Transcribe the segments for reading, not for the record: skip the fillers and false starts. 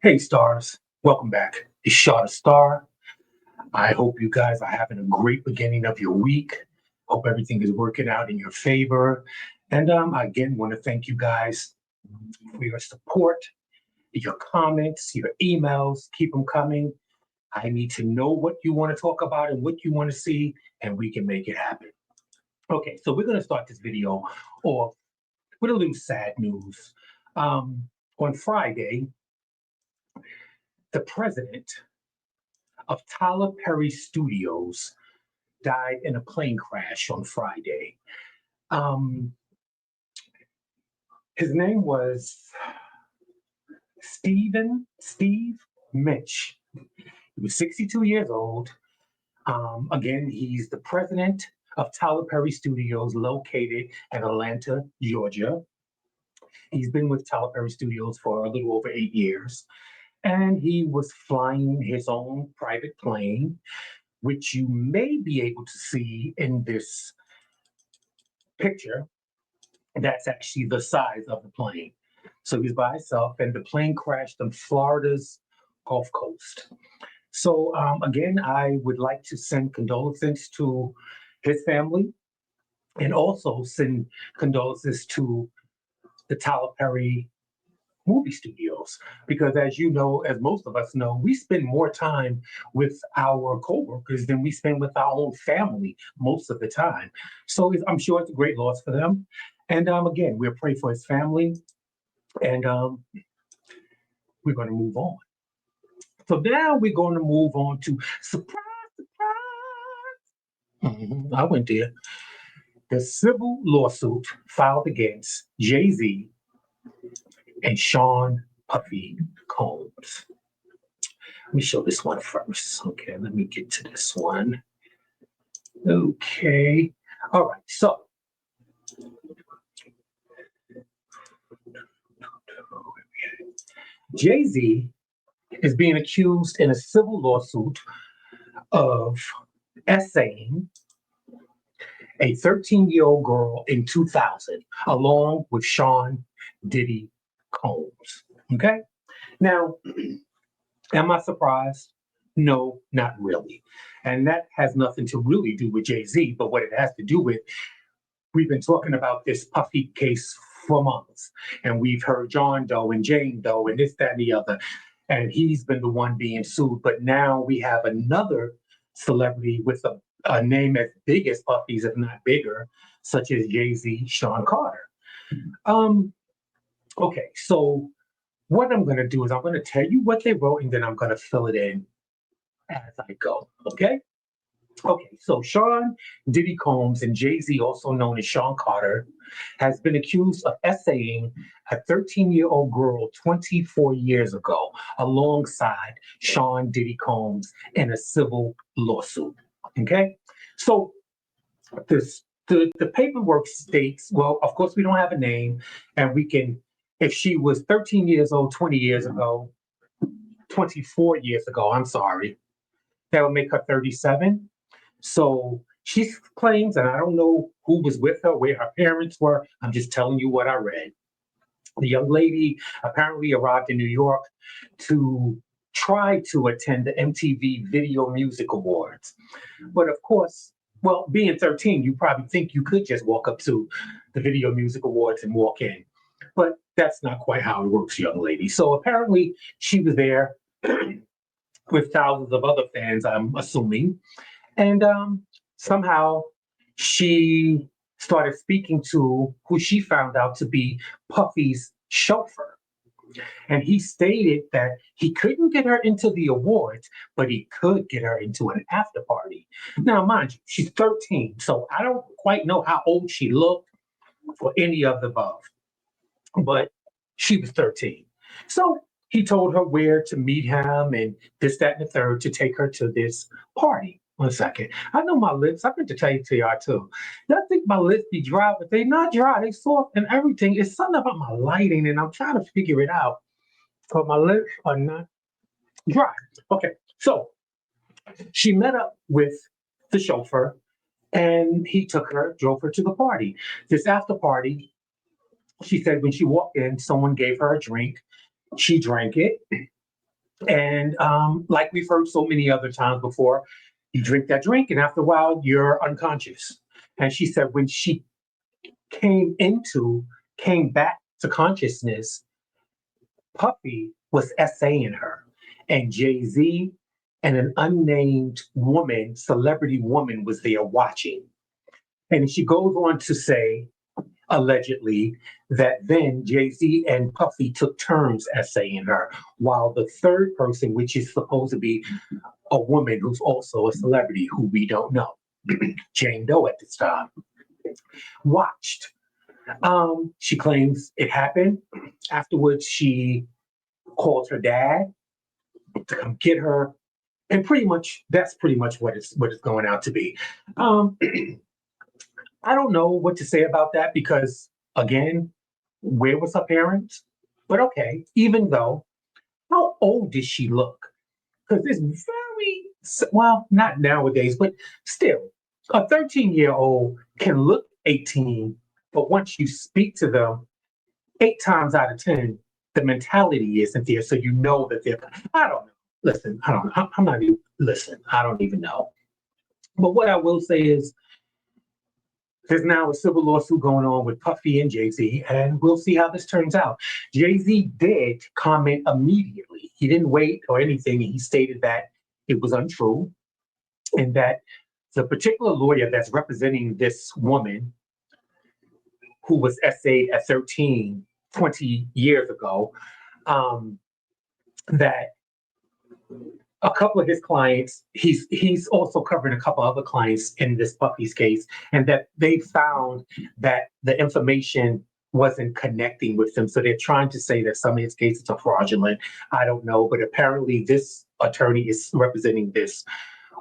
Hey, stars. Welcome back. It's Shot a Star. I hope you guys are having a great beginning of your week. Hope everything is working out in your favor. And I again want to thank you guys for your support, your comments, your emails. Keep them coming. I need to know what you want to talk about and what you want to see, and we can make it happen. Okay, so we're going to start this video off with a little sad news. On Friday, the president of Tyler Perry Studios died in a plane crash on Friday. Um, his name was Steve Mitch. He was 62 years old. Again, he's the president of Tyler Perry Studios, located in Atlanta, Georgia. He's been with Tyler Perry Studios for a little over 8 years. And he was flying his own private plane, which you may be able to see in this picture. That's actually the size of the plane. So he's by himself, and the plane crashed on Florida's Gulf Coast. So again, I would like to send condolences to his family, and also send condolences to the Tyler Perry movie studios, because as you know, as most of us know, we spend more time with our coworkers than we spend with our own family most of the time. So I'm sure it's a great loss for them. And again, we'll pray for his family, and we're going to move on. So now we're going to move on to surprise, surprise. I went there. The civil lawsuit filed against Jay-Z and Sean Puffy Combs. Let me show this one first. Okay, let me get to this one. Okay. All right. So Jay-Z is being accused in a civil lawsuit of essaying a 13-year-old girl in 2000, along with Sean Diddy Combs. Okay. Now, am I surprised? No, not really. And that has nothing to really do with Jay-Z, but what it has to do with, we've been talking about this Puffy case for months, and we've heard John Doe and Jane Doe and this, that, and the other, and he's been the one being sued. But now we have another celebrity with a name as big as Puffy's, if not bigger, such as Jay-Z, Sean Carter. Okay, so what I'm going to do is I'm going to tell you what they wrote, and then I'm going to fill it in as I go. Okay? Okay, so Sean Diddy Combs and Jay-Z, also known as Sean Carter, has been accused of essaying a 13-year-old girl 24 years ago alongside Sean Diddy Combs in a civil lawsuit. Okay? So the paperwork states, well, of course, we don't have a name, and we can, if she was 13 years old 20 years ago, 24 years ago, I'm sorry, that would make her 37. So she claims, and I don't know who was with her, where her parents were. I'm just telling you what I read. The young lady apparently arrived in New York to try to attend the MTV Video Music Awards. But of course, well, being 13, you probably think you could just walk up to the Video Music Awards and walk in. But that's not quite how it works, young lady. So apparently she was there with thousands of other fans, I'm assuming. And somehow she started speaking to who she found out to be Puffy's chauffeur. And he stated that he couldn't get her into the awards, but he could get her into an after party. Now, mind you, she's 13, so I don't quite know how old she looked for any of the above, but she was 13. So he told her where to meet him and this, that, and the third to take her to this party. One second. I know my lips, I meant to tell you to y'all too. Y'all think my lips be dry, but they not dry. They soft and everything. It's something about my lighting, and I'm trying to figure it out. But my lips are not dry. Okay, so she met up with the chauffeur, and he took her, drove her to the party. This after party, she said when she walked in, someone gave her a drink. She drank it. And like we've heard so many other times before, you drink that drink, and after a while, you're unconscious. And she said when she came back to consciousness, Puffy was essaying her, and Jay-Z and an unnamed woman, celebrity woman, was there watching. And she goes on to say, allegedly, that then Jay-Z and Puffy took turns essaying her, while the third person, which is supposed to be a woman who's also a celebrity who we don't know, Jane Doe at this time, watched. She claims it happened. Afterwards, she called her dad to come get her, and that's pretty much what it's going out to be. Um, I don't know what to say about that because, again, where was her parents? But okay, even though, how old does she look? Because it's well, not nowadays, but still, a 13-year-old can look 18, but once you speak to them, 8 times out of 10, the mentality isn't there. So you know that they're, I don't know. Listen, I don't know. I'm not even, listen, I don't even know. But what I will say is, there's now a civil lawsuit going on with Puffy and Jay-Z, and we'll see how this turns out. Jay-Z did comment immediately. He didn't wait or anything. He stated that it was untrue and that the particular lawyer that's representing this woman who was essayed at 13, 20 years ago, that a couple of his clients, he's also covering a couple other clients in this Puffy's case, and that they found that the information wasn't connecting with them. So they're trying to say that some of his cases are fraudulent. I don't know, but apparently this attorney is representing this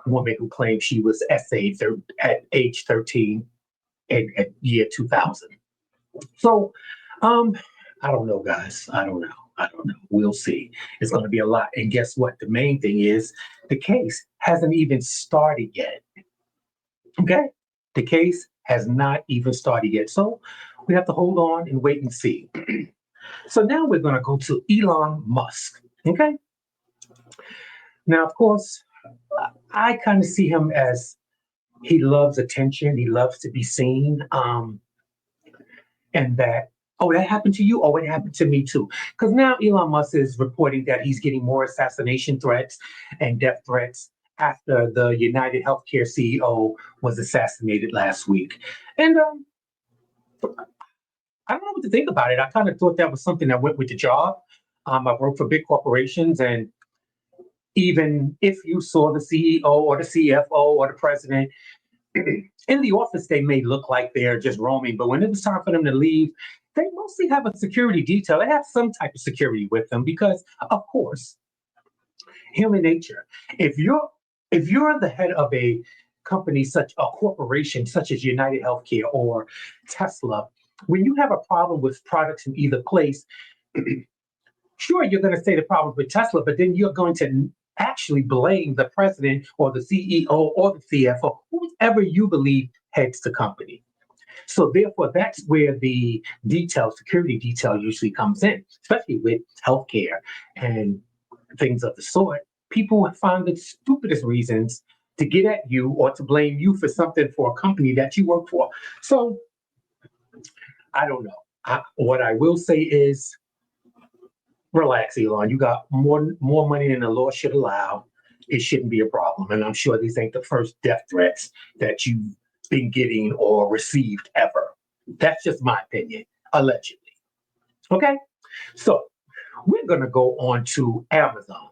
woman who claimed she was essayed at age 13 at year 2000. So I don't know, guys. I don't know. I don't know. We'll see. It's going to be a lot. And guess what? The main thing is the case hasn't even started yet. Okay? The case has not even started yet. So we have to hold on and wait and see. So now we're going to go to Elon Musk. Okay? Now, of course, I kind of see him as he loves attention. He loves to be seen. And that, oh, that happened to you? Oh, it happened to me too. Because now Elon Musk is reporting that he's getting more assassination threats and death threats after the Unitedhealthcare CEO was assassinated last week. And I don't know what to think about it. I kind of thought that was something that went with the job. I work for big corporations, and even if you saw the CEO or the CFO or the president in the office, they may look like they're just roaming, but when it was time for them to leave, they mostly have a security detail. They have some type of security with them because, of course, human nature. If you're the head of a company, such a corporation such as United Healthcare or Tesla, when you have a problem with products in either place, sure, you're going to say the problem with Tesla, but then you're going to actually blame the president or the CEO or the CFO, whoever you believe heads the company. So therefore, that's where the security detail usually comes in, especially with healthcare and things of the sort. People find the stupidest reasons to get at you or to blame you for something for a company that you work for. So I don't know. What I will say is, relax, Elon. You got more money than the law should allow. It shouldn't be a problem. And I'm sure these ain't the first death threats that you've been getting or received ever. That's just my opinion, allegedly. Okay? So we're going to go on to Amazon.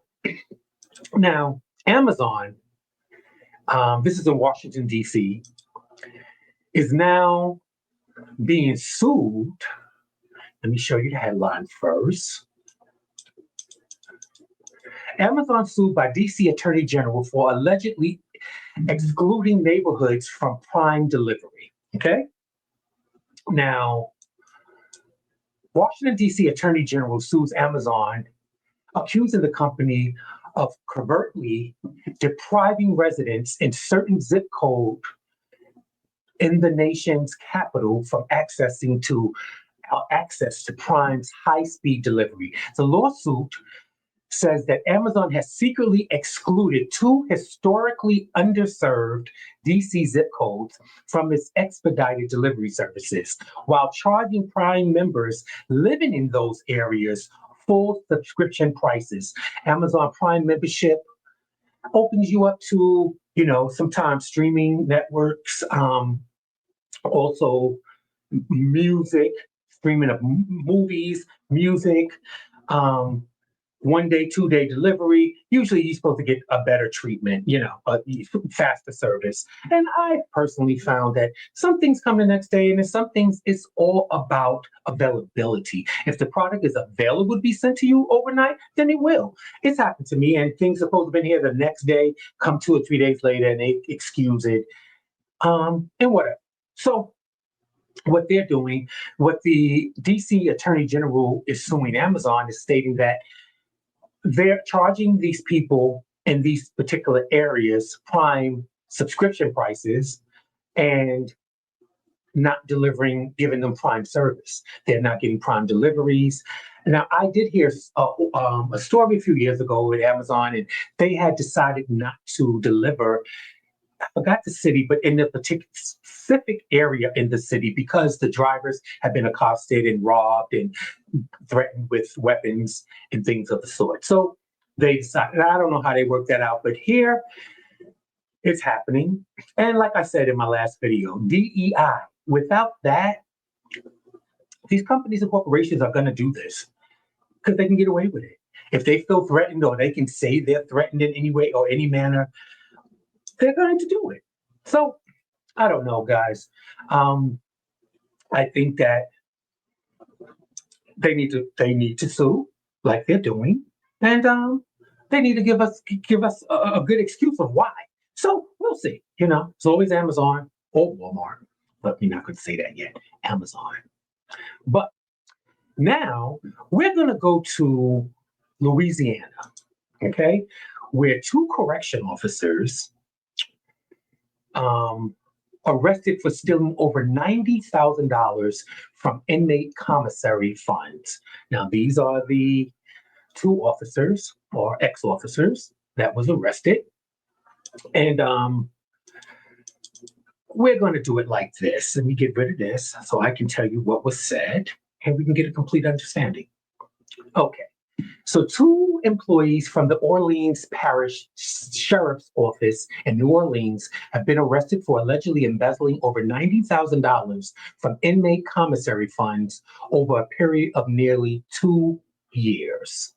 Now, Amazon, this is in Washington, D.C., is now being sued. Let me show you the headline first. Amazon sued by DC Attorney General for allegedly excluding neighborhoods from Prime delivery. Okay? Now, Washington, D.C. Attorney General sues Amazon, accusing the company of covertly depriving residents in certain zip code in the nation's capital from access to Prime's high-speed delivery. The lawsuit says that Amazon has secretly excluded 2 historically underserved DC zip codes from its expedited delivery services, while charging Prime members living in those areas full subscription prices. Amazon Prime membership opens you up to, sometimes streaming networks, also music, streaming of movies, music, um, 1 day, 2 day delivery. Usually you're supposed to get a better treatment, a faster service. And I personally found that some things come the next day, and then some things it's all about availability. If the product is available to be sent to you overnight, then it will. It's happened to me, and things are supposed to have been here the next day, come 2 or 3 days later, and they excuse it, and whatever. So what they're doing, what the DC Attorney General is suing Amazon is stating that they're charging these people in these particular areas Prime subscription prices and not giving them Prime service. They're not getting Prime deliveries. Now, I did hear a story a few years ago with Amazon, and they had decided not to deliver. I forgot the city, but in the particular specific area in the city, because the drivers have been accosted and robbed and threatened with weapons and things of the sort. So they decided, I don't know how they worked that out, but here it's happening. And like I said in my last video, DEI, without that, these companies and corporations are going to do this because they can get away with it. If they feel threatened, or they can say they're threatened in any way or any manner, they're going to do it. So I don't know, guys. I think that they need to sue like they're doing, and they need to give us a good excuse of why. So we'll see. It's always Amazon or Walmart, but you're not going to say that yet. Amazon. But now we're going to go to Louisiana, okay, where 2 correction officers arrested for stealing over $90,000 from inmate commissary funds. Now, these are the 2 officers or ex-officers that was arrested. And we're going to do it like this. Let me get rid of this so I can tell you what was said, and we can get a complete understanding. Okay. So 2 employees from the Orleans Parish Sheriff's Office in New Orleans have been arrested for allegedly embezzling over $90,000 from inmate commissary funds over a period of nearly 2 years.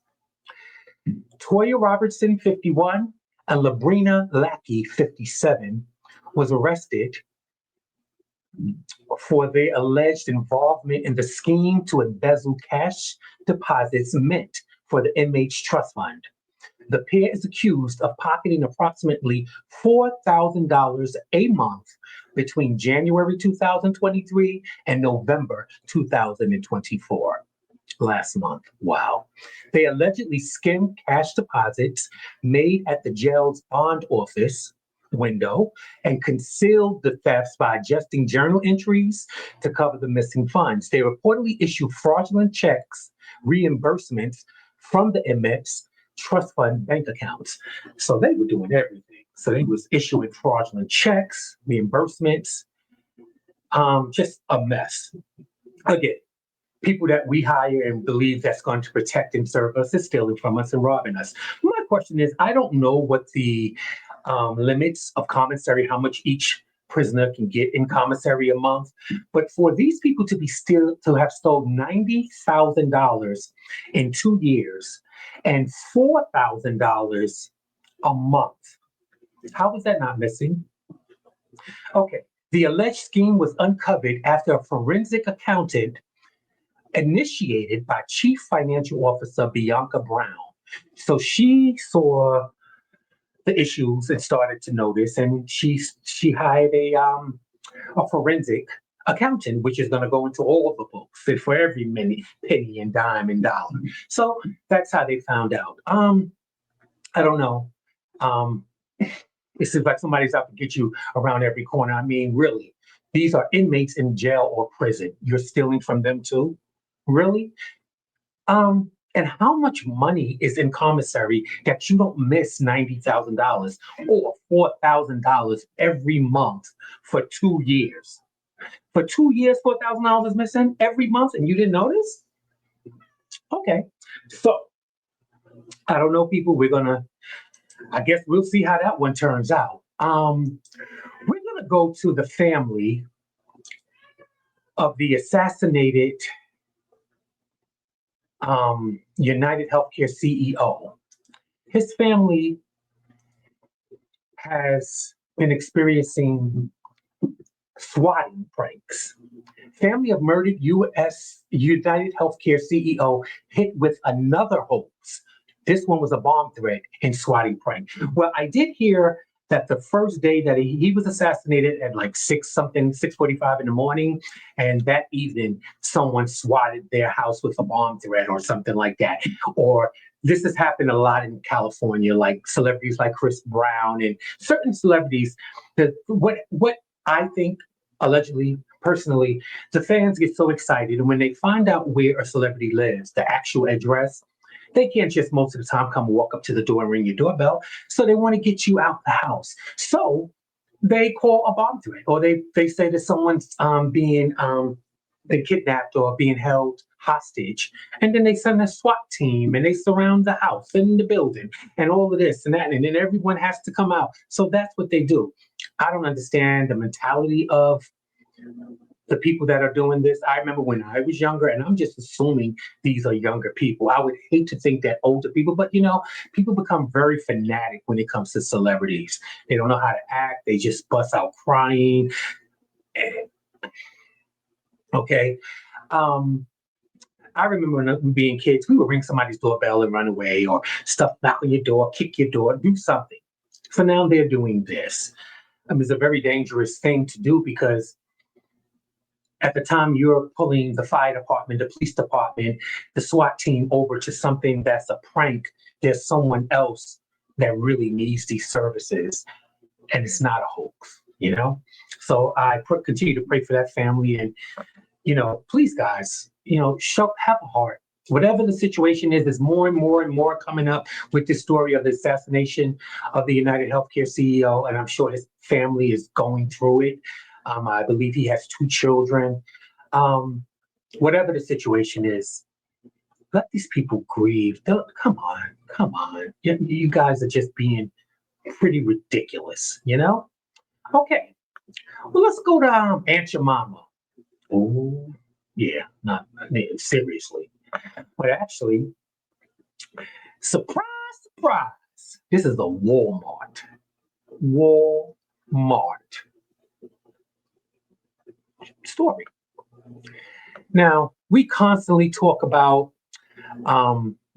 Toya Robertson, 51, and Labrina Lackey, 57, was arrested for their alleged involvement in the scheme to embezzle cash deposits meant for the inmates' trust fund. The pair is accused of pocketing approximately $4,000 a month between January 2023 and November 2024. Last month. Wow. They allegedly skimmed cash deposits made at the jail's bond office window and concealed the thefts by adjusting journal entries to cover the missing funds. They reportedly issued fraudulent checks, reimbursements from the inmates' trust fund bank accounts. So they were doing everything. So they was issuing fraudulent checks, reimbursements, just a mess. Again, people that we hire and believe that's going to protect and serve us is stealing from us and robbing us. My question is, I don't know what the limits of commissary, how much each prisoner can get in commissary a month, but for these people to have stolen $90,000 in 2 years and $4,000 a month, how was that not missing? Okay, the alleged scheme was uncovered after a forensic accountant initiated by Chief Financial Officer Bianca Brown. So she saw the issues and started to notice, and she hired a forensic accountant, which is going to go into all the books for every penny and dime and dollar. So that's how they found out. I don't know. It seems like somebody's out to get you around every corner. I mean, really, these are inmates in jail or prison. You're stealing from them too? Really? And how much money is in commissary that you don't miss $90,000 or $4,000 every month for 2 years? For 2 years, $4,000 is missing every month, and you didn't notice? Okay, so I don't know, people. I guess we'll see how that one turns out. We're gonna go to the family of the assassinated United Healthcare CEO. His family has been experiencing swatting pranks. Family of murdered U.S. United Healthcare CEO hit with another hoax. This one was a bomb threat and swatting prank. Well, I did hear that the first day that he was assassinated at like 6:45 in the morning, and that evening someone swatted their house with a bomb threat or something like that. Or this has happened a lot in California, like celebrities like Chris Brown and certain celebrities. That what I think, allegedly, personally, the fans get so excited, and when they find out where a celebrity lives, the actual address, they can't just most of the time come walk up to the door and ring your doorbell. So they want to get you out the house. So they call a bomb threat, or they say that someone's being been kidnapped or being held hostage, and then they send a SWAT team and they surround the house and the building and all of this and that, and then everyone has to come out. So that's what they do. I don't understand the mentality of the people that are doing this. I remember when I was younger, and I'm just assuming these are younger people. I would hate to think that older people, but people become very fanatic when it comes to celebrities. They don't know how to act. They just bust out crying. Okay. I remember when being kids, we would ring somebody's doorbell and run away, or stuff, knock on your door, kick your door, do something. So now they're doing this. It's a very dangerous thing to do, because at the time you're pulling the fire department, the police department, the SWAT team over to something that's a prank, there's someone else that really needs these services, and it's not a hoax. So I continue to pray for that family, and please, guys, have a heart. Whatever the situation is, there's more and more and more coming up with this story of the assassination of the United Healthcare CEO, and I'm sure his family is going through it. I believe he has 2 children. Whatever the situation is, let these people grieve. Come on. You guys are just being pretty ridiculous, Okay, well, let's go to Aunt Your Mama. Oh, yeah, not seriously. But actually, surprise, surprise, this is a Walmart. Walmart story. Now, we constantly talk about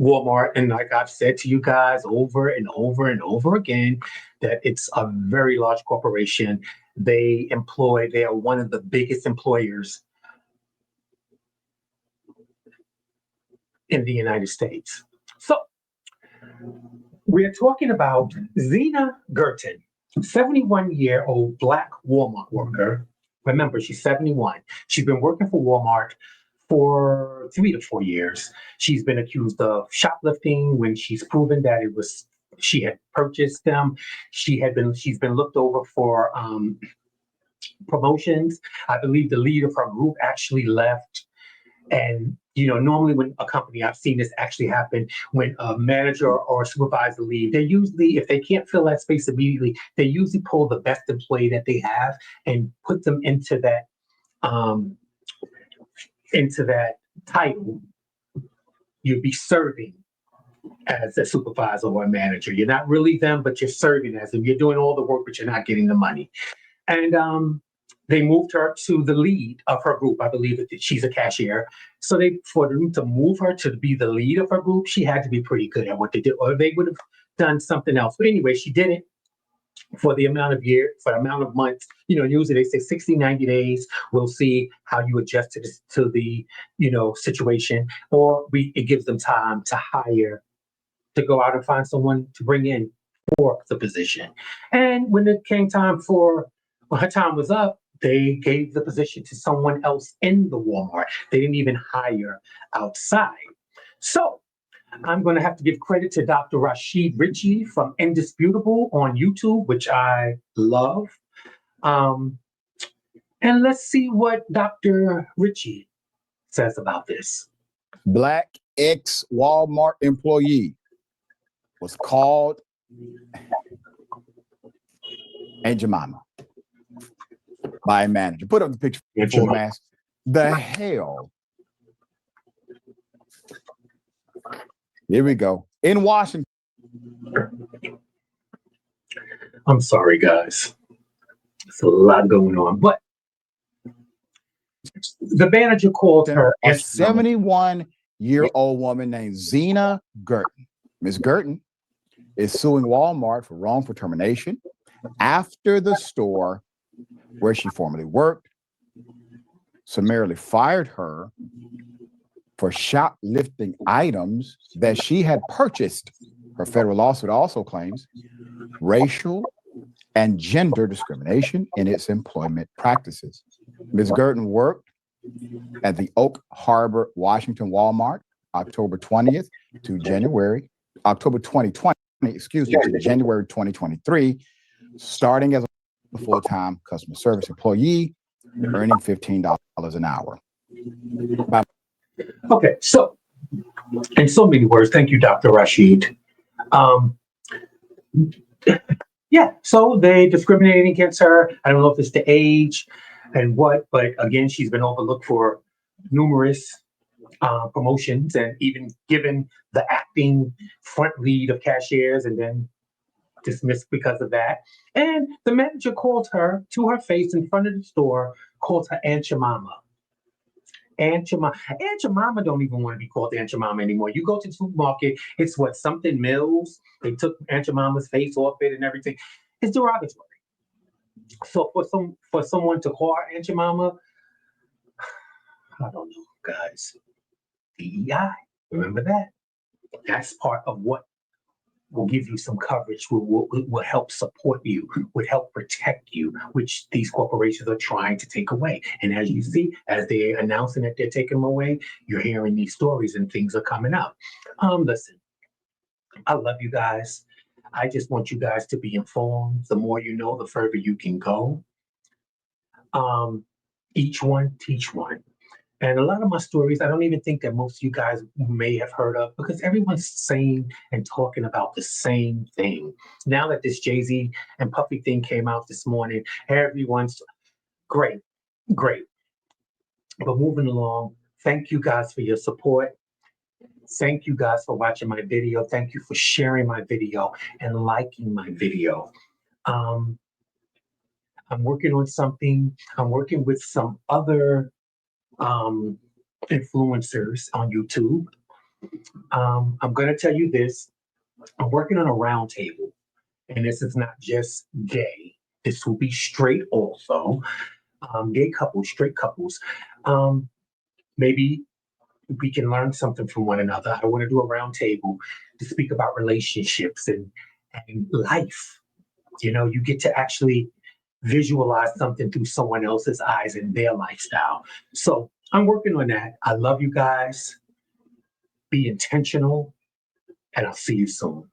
Walmart, and like I've said to you guys over and over and over again, that it's a very large corporation. They are one of the biggest employers in the United States. So we're talking about Zena Gerton, 71-year-old Black Walmart worker. Remember, she's 71. She's been working for Walmart for 3 to 4 years. She's been accused of shoplifting when she's proven that she had purchased them. She's been looked over for promotions. I believe the lead of her group actually left. And normally when a company, I've seen this actually happen, when a manager or a supervisor leave, they usually, if they can't fill that space immediately, they usually pull the best employee that they have and put them into that title. You'd be serving as a supervisor or a manager. You're not really them, but you're serving as them. You're doing all the work, but you're not getting the money. And they moved her to the lead of her group. I believe that she's a cashier. So for them to move her to be the lead of her group, she had to be pretty good at what they did, or they would have done something else. But anyway, she did it for the amount of months. Usually they say 60, 90 days. We'll see how you adjust to the situation, or it gives them time to go out and find someone to bring in for the position. And when it came time her time was up, they gave the position to someone else in the Walmart. They didn't even hire outside. So I'm going to have to give credit to Dr. Rashid Ritchie from Indisputable on YouTube, which I love. Um, and let's see what Dr. Ritchie says about this. Black ex-Walmart employee was called Aunt Jemima by a manager. Put up the picture full mask. The hell? Here we go. In Washington. I'm sorry, guys. There's a lot going on, but the manager called her a 71-year-old woman named Zena Girton. Ms. Girton is suing Walmart for wrongful termination after the store where she formerly worked summarily fired her for shoplifting items that she had purchased. Her federal lawsuit also claims racial and gender discrimination in its employment practices. Ms. Girton worked at the Oak Harbor, Washington Walmart, October 2020, to January 2023, starting as a full-time customer service employee, earning $15 an hour. Okay, so in so many words, thank you, Dr. Rashid. Yeah, so they discriminating against her. I don't know if it's the age and what, but again, she's been overlooked for numerous promotions and even given the acting front lead of cashiers and then dismissed because of that. And the manager called her to her face in front of the store, called her Aunt Jemima. Aunt Jemima. Aunt Jemima don't even want to be called Aunt Jemima anymore. You go to the supermarket, it's what, something Mills. They took Aunt Jemima's face off it and everything. It's derogatory. So for someone to call her Aunt Jemima, I don't know, guys. DEI, remember that? That's part of what will give you some coverage, will help support you, would help protect you, which these corporations are trying to take away. And as you see, as they're announcing that they're taking them away, you're hearing these stories and things are coming up. Listen, I love you guys. I just want you guys to be informed. The more you know, the further you can go. Each one, teach one. And a lot of my stories, I don't even think that most of you guys may have heard of because everyone's saying and talking about the same thing. Now that this Jay-Z and Puffy thing came out this morning, everyone's great. But moving along, thank you guys for your support. Thank you guys for watching my video. Thank you for sharing my video and liking my video. I'm working on something. I'm working with some other influencers on YouTube. I'm going to tell you this. I'm working on a roundtable, and this is not just gay. This will be straight also. Gay couples, straight couples. Maybe we can learn something from one another. I want to do a roundtable to speak about relationships and life. You know, you get to actually visualize something through someone else's eyes and their lifestyle. So I'm working on that. I love you guys. Be intentional, and I'll see you soon.